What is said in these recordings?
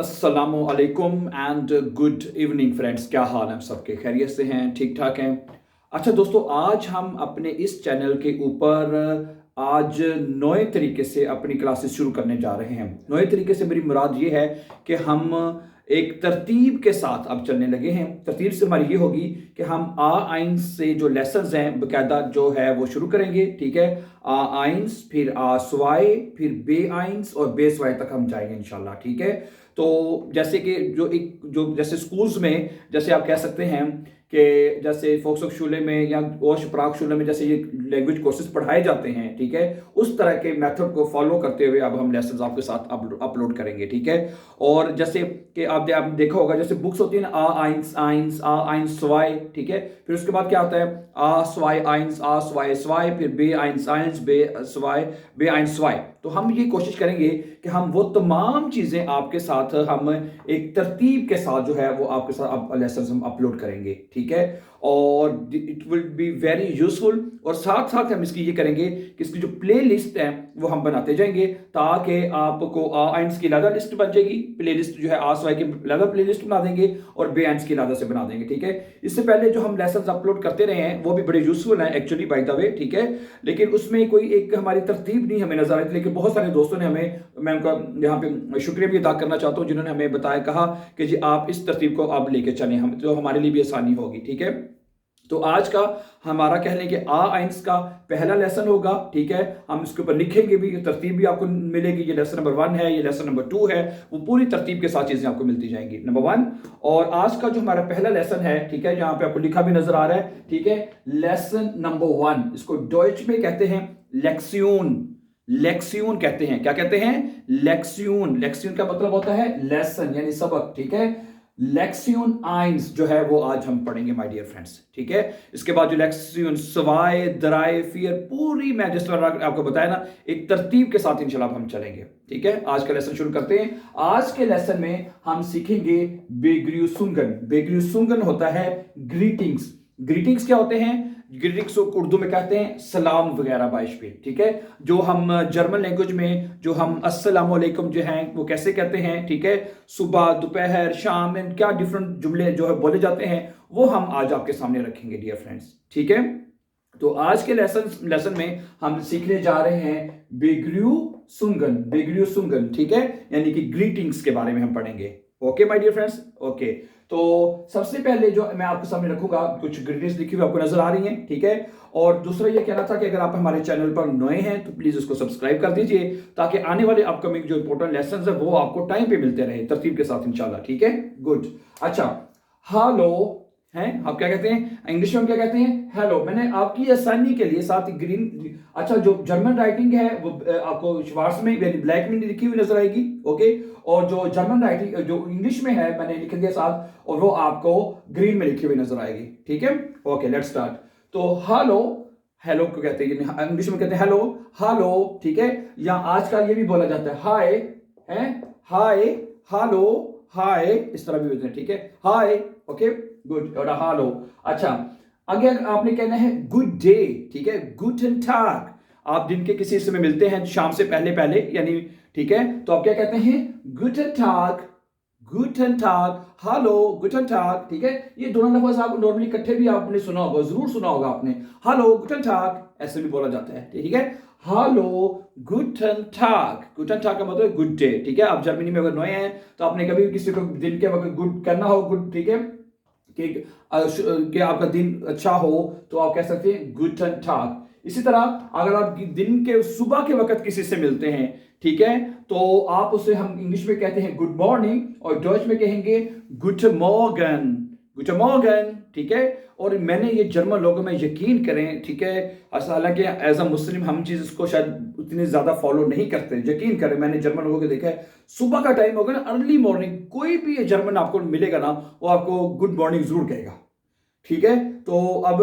अस्सलामु अलैकुम and good evening friends. क्या हाल है सबके? खैरियत से हैं? ठीक ठाक हैं? अच्छा दोस्तों, आज हम अपने इस चैनल के ऊपर आज नए तरीके से अपनी क्लासेस शुरू करने जा रहे हैं। नए तरीके से मेरी मुराद ये है कि हम एक तरतीब के साथ अब चलने लगे हैं। तरतीब से हमारी ये होगी कि हम आ आइंस से जो लेसन्स हैं बाकायदा जो है वो शुरू करेंगे। ठीक है, आ आइंस, फिर आ स्वाए, फिर बे आइंस और बे स्वाए तक हम जाएंगे इंशाल्लाह। ठीक है, तो जैसे कि जो जैसे स्कूल्स में जैसे आप कह सकते हैं कि जैसे फोक्सोशुले में या ओश प्राकशुले में जैसे ये लैंग्वेज कोर्सेज पढ़ाए जाते हैं, ठीक है, उस तरह के मेथड को फॉलो करते हुए अब हम लेसन आपके साथ अपलोड करेंगे। ठीक है, और जैसे कि आप देखा होगा जैसे बुक्स होती है ना, आ आइंस स्वाई, ठीक है, फिर उसके बाद क्या आता है आ स्वाई आइंस, आ स्वाई स्वाई, फिर बे आइंस आइंस, बे स्वाई, बे आइंस स्वाई। तो हम ये कोशिश करेंगे कि हम वो तमाम चीज़ें आपके साथ हम एक तरतीब के साथ जो है वो आपके साथ लेसन हम अपलोड करेंगे। ठीक है, और it will be very useful. और साथ साथ हम इसकी ये करेंगे कि इसकी जो प्ले लिस्ट है वो हम बनाते जाएंगे ताकि आपको आ आइंस की अलग लिस्ट बन जाएगी, प्ले लिस्ट जो है आ स्वाई की अलग प्ले लिस्ट बना देंगे और बे आइंस की अलग से बना देंगे। ठीक है, इससे पहले जो हम लेसन अपलोड करते रहे हैं वो भी बड़े यूजफुल हैं एक्चुअली बाय द वे। ठीक है, लेकिन उसमें कोई एक हमारी तरतीब नहीं हमें नजर आई थी, लेकिन बहुत सारे दोस्तों ने हमें, मैं उनका यहाँ पे शुक्रिया भी अदा करना चाहता हूँ जिन्होंने हमें बताया, कहा कि जी आप इस तरतीब को आप लेके चलें, हम तो हमारे लिए भी आसानी होगी। ठीक है, तो आज का हमारा कह लें कि आ आइंस का पहला लेसन होगा। ठीक है, हम इसके ऊपर लिखेंगे भी, तरतीब भी आपको मिलेगी। ये लेसन नंबर 1 है, ये लेसन नंबर 2 है, वो पूरी तरतीब के साथ चीजें आपको मिलती जाएंगी, नंबर 1। और आज का जो हमारा पहला लेसन है, ठीक है, यहाँ पे आपको लिखा भी नजर आ रहा है। ठीक है, लेसन नंबर 1, इसको डॉइच में कहते हैं लेक्सियन। लेक्सियन कहते हैं, क्या कहते हैं? लेक्सियन। लेक्सियन का मतलब होता है लेसन यानी सबक। ठीक है, लेक्सियन आइंस जो है वो आज हम पढ़ेंगे माय डियर फ्रेंड्स। ठीक है, इसके बाद जो लेक्सियन स्वाए दराए फिर पूरी मैं जिस तरह आपको बताया ना एक तरतीब के साथ इंशाल्लाह हम चलेंगे। ठीक है, आज का लेसन शुरू करते हैं। आज के लेसन में हम सीखेंगे बेग्रियुसुंगन। बेग्रियुसुंगन होता है ग्रीटिंग्स। ग्रीटिंग्स क्या होते हैं? ग्रीटिंग्स को उर्दू में कहते हैं सलाम वगैरह बाइश पे। ठीक है, जो हम जर्मन लैंग्वेज में जो हम अस्सलाम वालेकुम जो हैं वो कैसे कहते हैं, ठीक है, सुबह दोपहर शाम में क्या डिफरेंट जुमले जो है बोले जाते हैं वो हम आज आपके सामने रखेंगे डियर फ्रेंड्स। ठीक है, तो आज के लेसन में हम सीखने जा रहे हैं बेग्रियुसुंगन। बेग्रियुसुंगन, ठीक है, यानी कि ग्रीटिंग्स के बारे में हम पढ़ेंगे। Okay my dear friends, okay. तो सबसे पहले जो मैं आपके सामने रखूंगा कुछ ग्रीटिंग्स लिखी हुई आपको नजर आ रही हैं। ठीक है, और दूसरा ये कहना था कि अगर आप हमारे चैनल पर नए हैं तो प्लीज उसको सब्सक्राइब कर दीजिए ताकि आने वाले अपकमिंग जो इंपॉर्टेंट लेसन है वो आपको टाइम पे मिलते रहे तरतीब के साथ इंशाल्लाह। ठीक है, गुड। अच्छा, हेलो हैं, आप क्या कहते हैं इंग्लिश में? हम क्या कहते हैं? हेलो। मैंने आपकी आसानी के लिए साथ ग्रीन, अच्छा, जो जर्मन राइटिंग है वो आपको श्वार्ट्ज में यानी ब्लैक में लिखी हुई नजर आएगी। ओके, और जो जर्मन राइटिंग जो इंग्लिश में है मैंने लिख दिया साथ, और वो आपको ग्रीन में लिखी हुई नजर आएगी। ठीक है, ओके, लेट्स स्टार्ट। तो हेलो, हेलो को कहते हैं इंग्लिश में कहते हैं हेलो, हेलो। ठीक है, या आजकल ये भी बोला जाता है हाय, है हाय, हेलो, हाय, इस तरह भी बोलते हैं। ठीक है, हाय, ओके, गुड, और हेलो। अच्छा, आगे आपने कहना है गुड डे। ठीक है, गुडन टाग। आप दिन के किसी हिस्से में मिलते हैं शाम से पहले पहले यानी, ठीक है, तो आप क्या कहते हैं? गुडन टाग, गुडन टाग, हेलो, गुडन टाग। ठीक है, ये दोनों लफ्ज आप नॉर्मली इकट्ठे भी आपने सुना होगा, जरूर सुना होगा आपने। हेलो, गुडन टाग, ऐसे भी बोला जाता है। ठीक है, हेलो, गुडन टाग। गुडन टाग का मतलब गुड डे। ठीक है, आप जर्मनी में अगर नए हैं तो आपने कभी भी किसी को दिन के वक्त गुड करना हो, गुड, ठीक है, कि आपका दिन अच्छा हो तो आप कह सकते हैं गुडन टाग। इसी तरह अगर आप दिन के सुबह के वक्त किसी से मिलते हैं, ठीक है, तो आप उसे हम इंग्लिश में कहते हैं गुड मॉर्निंग और डच में कहेंगे गुड मॉर्गन। गुड मॉर्गन, ठीक है। और मैंने ये जर्मन लोगों में यकीन करें, ठीक है, हालांकि एज अ मुस्लिम हम चीज इसको शायद उतनी ज्यादा फॉलो नहीं करते, यकीन करें मैंने जर्मन लोगों को देखा है, सुबह का टाइम होगा ना, अर्ली मॉर्निंग, कोई भी जर्मन आपको मिलेगा ना वो आपको गुड मॉर्निंग जरूर कहेगा। ठीक है, तो अब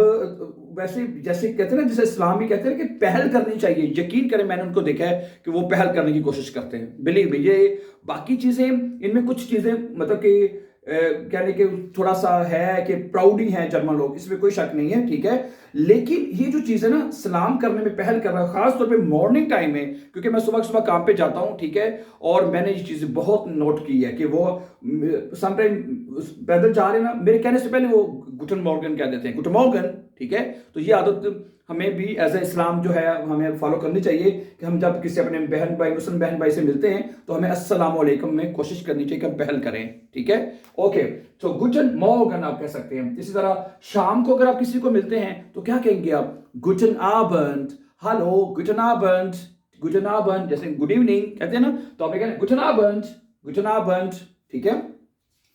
वैसे जैसे कहते हैं ना, जैसे इस्लाम में कहते हैं कि पहल करनी चाहिए, यकीन करें मैंने उनको देखा है कि वो पहल करने की कोशिश करते हैं। बिलीव मी, ये बाकी चीजें इनमें कुछ चीजें मतलब कि कहने के थोड़ा सा है कि प्राउड ही है जर्मन लोग, इसमें कोई शक नहीं है, ठीक है। लेकिन ये जो चीज़ है ना, सलाम करने में पहल कर रहा है, खास तौर पे मॉर्निंग टाइम में, क्योंकि मैं सुबह सुबह काम पे जाता हूँ, ठीक है, और मैंने ये चीज़ बहुत नोट की है कि वो समटाइम पैदल जा रहे हैं ना, मेरे कहने से पहले वो गुटन मॉर्गन कह देते हैं, गुटन मॉर्गन, ठीक है। तो ये आदत हमें भी एज ए इस्लाम जो है हमें फॉलो करनी चाहिए कि हम जब किसी अपने बहन भाई, मुस्लिम बहन भाई से मिलते हैं तो हमें अस्सलाम वालेकुम में कोशिश करनी चाहिए कि हम पहल करें, ठीक है। ओके, तो गुटन मॉर्गन आप कह सकते हैं। इसी तरह शाम को अगर आप किसी को मिलते हैं तो क्या कहेंगे आप? गुटन आबंड, हेलो, गुटन आबंड, गुटन आबंड, जैसे गुड इवनिंग कहते हैं ना, तो आपने कहना गुटन आबंड, गुटन आबंड, ठीक है।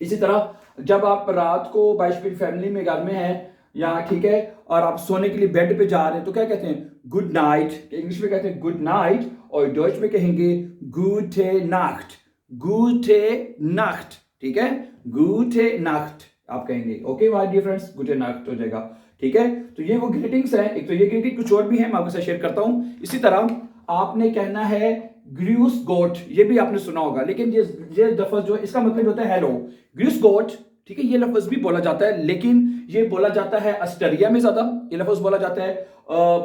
इसी तरह जब आप रात को बाइशपीट फैमिली में घर में हैं या, ठीक है, और आप सोने के लिए बेड पे जा रहे हैं तो क्या कहते हैं? गुड नाइट, इंग्लिश में कहते हैं गुड नाइट, और डॉइच में कहेंगे गूटे नाख्ट, गूटे नाख्ट, ठीक है, गूटे नाख्ट आप कहेंगे। ओके माय डियर फ्रेंड्स, गूटे नाख्ट हो जाएगा, ठीक है। तो ये वो ग्रीटिंग्स हैं, एक तो ये ग्रीटिंग, कुछ और भी है मैं आपके साथ शेयर करता हूं। इसी तरह आपने कहना है ग्रूस गोट, ये भी आपने सुना होगा, लेकिन ये लफ्ज जो है इसका मतलब होता है हेलो, ग्रूस गोट, ठीक है। ये लफ्ज भी बोला जाता है, लेकिन ये बोला जाता है ऑस्ट्रिया में ज्यादा ये लफ्ज बोला जाता है।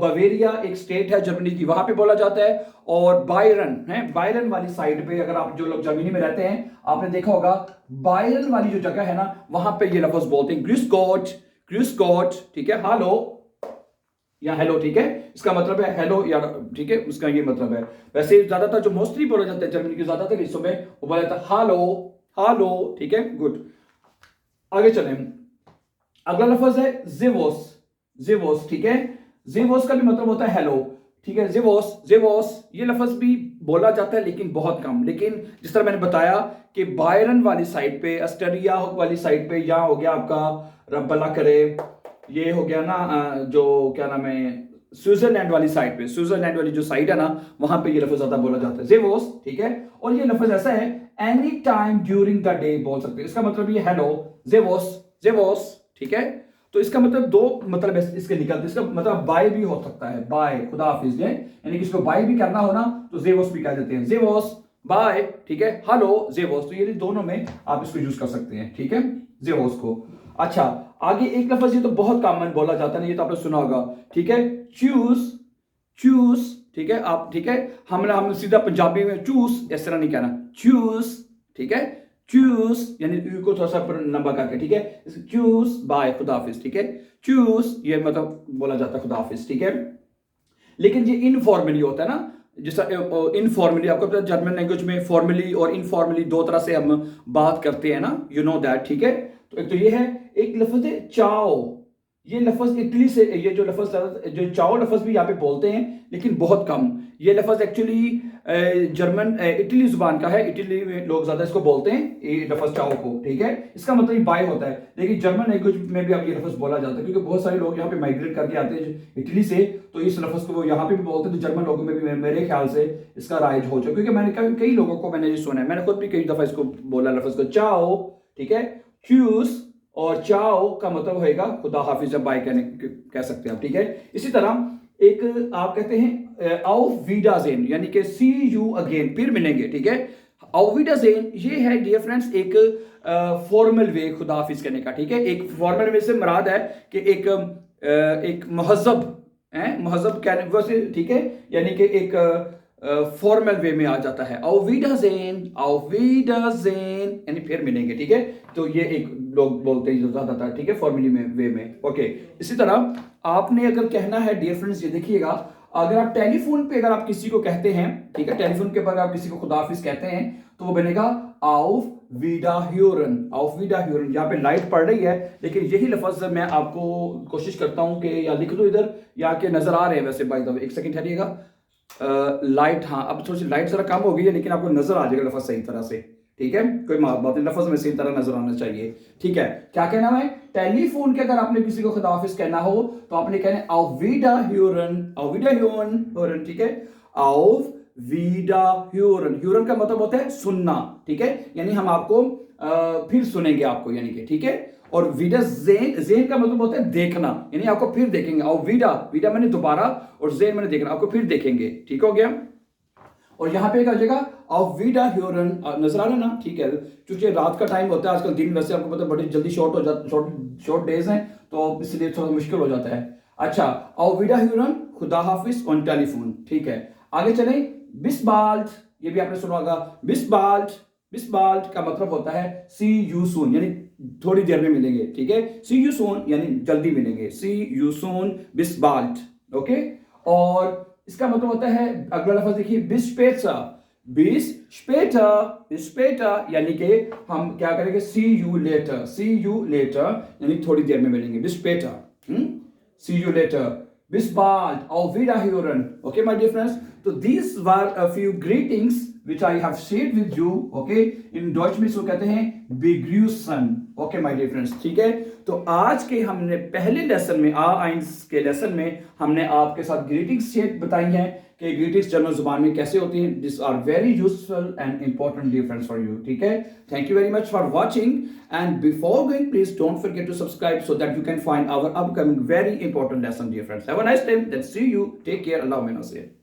बवेरिया एक स्टेट है जर्मनी की, वहां पे बोला जाता है। और बायरन है, बायरन वाली साइड पे अगर आप जो लोग जर्मनी में रहते हैं आपने देखा होगा, बायरन वाली जो जगह है ना वहां पे ये लफ्ज बोलते हैं ग्रूस गोट, ग्रूस गोट, ठीक है, हेलो या हेलो, ठीक है, इसका मतलब है हेलो या, ठीक है, उसका ये मतलब है। वैसे ज्यादातर जो मोस्टली बोला जाता है जर्मनी के ज्यादातर हिस्सों में वो बोला जाता है हेलो, हेलो, ठीक है, गुड। आगे चलें, अगला लफ्ज है जिवोस, जिवोस, ठीक है, जिवोस का भी मतलब होता है हेलो, ठीक है, जिवोस, जिवोस, ये लफ्ज भी बोला जाता है लेकिन बहुत कम। लेकिन जिस तरह मैंने बताया कि बायरन वाली साइड पे, ऑस्ट्रिया वाली साइड पे, यहाँ हो गया आपका रब भला करे, ये हो गया ना जो क्या नाम है, स्विट्जरलैंड वाली साइड पे, स्विट्जरलैंड वाली जो साइड है ना वहां पे ये लफ्ज ज्यादा बोला जाता है, जिवोस, ठीक है। और ये लफ्ज ऐसा है any time during the day बोल सकते हैं, इसका मतलब ये हेलो, जिवोस, जिवोस, ठीक है। तो इसका मतलब दो मतलब इसके निकलते, इसका मतलब बाय भी हो सकता है, बाय, खुदा हाफिज, यानी किसी को बाय भी करना हो ना तो जिवोस भी कह देते हैं, जिवोस, बाय, ठीक है, हेलो, जिवोस, तो ये दोनों में आप इसको यूज कर सकते हैं, ठीक है, जिवोस को। अच्छा, आगे एक लफ्ज ये तो बहुत कॉमन बोला जाता है, ये तो आपने सुना होगा, ठीक है, चूज, चूज, ठीक है, आप, ठीक है, हम सीधा पंजाबी में चूस इस तरह नहीं कहना, चूज, ठीक है, चूज यानी यू को थोड़ा सा लंबा करके, ठीक है, चूज बाय, खुदा हाफिज, ठीक है, चूज ये मतलब बोला जाता है खुदा हाफिज, ठीक है। लेकिन ये इनफॉर्मली होता है ना, जैसा इनफॉर्मली आपको पता है जर्मन लैंग्वेज में फॉर्मली और इनफॉर्मली दो तरह से हम बात करते हैं ना, यू नो दैट, ठीक है। तो एक तो ये है, एक लफ्ज है चाओ, ये लफ्ज इटली से, ये जो लफ्ज जो चाओ लफ्ज भी यहाँ पे बोलते हैं लेकिन बहुत कम। ये लफ्ज एक्चुअली जर्मन इटली जुबान का है, इटली में लोग ज्यादा इसको बोलते हैं, ये लफ्ज चाओ को, ठीक है। इसका मतलब बाय होता है, लेकिन जर्मन लैंग्वेज में भी अब ये लफ्ज बोला जाता है क्योंकि बहुत सारे लोग यहाँ पे माइग्रेट करके आते हैं इटली से, तो इस लफ्ज को वो यहाँ पे भी बोलते हैं, तो जर्मन लोगों में भी मेरे ख्याल से इसका राइज हो जाए, क्योंकि मैंने कई लोगों को मैंने सुना है, मैंने खुद भी कई दफा इसको बोला लफ्ज को, चाओ, ठीक है, चूज, और चाओ का मतलब होएगा खुदा हाफिज, जब बाय कह सकते हैं आप, ठीक है। इसी तरह एक आप कहते हैं आउफ वीडाजेन, यानी कि सी यू अगेन, फिर मिलेंगे, ठीक है। आउफ वीडाजेन ये है डियर फ्रेंड्स एक फॉर्मल वे खुदा हाफिज कहने का, ठीक है। एक फॉर्मल वे से मुराद है कि एक महजब है, महजब कहने वैसे, ठीक है, यानी कि एक फॉर्मल वे में आ जाता है, आउविडाजेन, आउविडाजेन, यानी फिर मिलेंगे, ठीक है। तो ये एक लोग बोलते हैं जो ज्यादातर, ठीक है, फॉर्मली में वे में, ओके। इसी तरह आपने अगर कहना है डियर फ्रेंड्स, ये देखिएगा, अगर आप टेलीफोन पे अगर आप किसी को कहते हैं, ठीक है, टेलीफोन के ऊपर आप किसी को खुदाफिज कहते हैं तो वो बनेगा आउफ वीडाह्यूरन, आउफ वीडाह्यूरन। यहाँ पे लाइट पड़ रही है लेकिन यही लफ्ज मैं आपको कोशिश करता हूं कि या लिख दो इधर या के नजर आ रहे हैं वैसे, बाय द वे, एक सेकंड ठहरिएगा, लाइट, हाँ अब थोड़ी सी लाइट जरा कम हो गई है लेकिन आपको नजर आ जाएगा लफ्ज सही तरह से, ठीक है, कोई बात नहीं, लफ्ज में सही तरह नजर आना चाहिए, ठीक है। क्या कहना है, टेलीफोन के अगर आपने किसी को खुदाफिज कहना हो तो आपने कहना है auf Wiederhören, auf Wiederhören, ठीक है, auf Wiederhören, ह्यूरन का मतलब होता है सुनना, ठीक है, यानी हम आपको फिर सुनेंगे आपको, यानी कि, ठीक है। और वीडा जेन, जेन का मतलब होता है देखना, यानी आपको फिर देखेंगे, और वीडा, वीडा मैंने दोबारा, और जेन मैंने देखना, आपको फिर देखेंगे, ठीक हो गया। और यहां पे क्या हो जाएगा, auf Wiederhören नजर आ रहा है ना, ठीक है, क्योंकि रात का टाइम होता है आजकल, दिन वैसे आपको पता है बड़ी जल्दी शॉर्ट डेज हैं, तो इसलिए थोड़ा मुश्किल हो जाता है। अच्छा, auf Wiederhören, खुदा हाफिज ऑन टेलीफोन, ठीक है। आगे चलें, bis bald, ये भी आपने सुना होगा, bis bald का मतलब होता है see you soon, यानी थोड़ी देर में मिलेंगे, ठीक है। see you soon यानी जल्दी मिलेंगे, see you soon, bis bald, okay. और इसका मतलब होता है, अगला लफ्ज देखिए, bis später यानी कि हम क्या करेंगे, see you later यानी थोड़ी देर में मिलेंगे, bis später, see you later, bis bald, auf Wiederhören, okay my dear friends. So these were a few greetings which I have shared with you, okay। in Deutsch में इसको कहते हैं begrüßen, okay my dear friends, ठीक है। तो आज के हमने पहले लेसन में A1 के लेसन में हमने आपके साथ ग्रीटिंग्स बताई हैं कि ग्रीटिंग्स जर्मन जुबान में कैसे होती हैं। This are very useful and important dear friends for you, ठीक है। Thank you very much for watching, and before going please don't forget to subscribe so that you can find our upcoming very important lesson dear friends. Have a nice time, let's see you, take care, अल्लाह हाफ़िज़।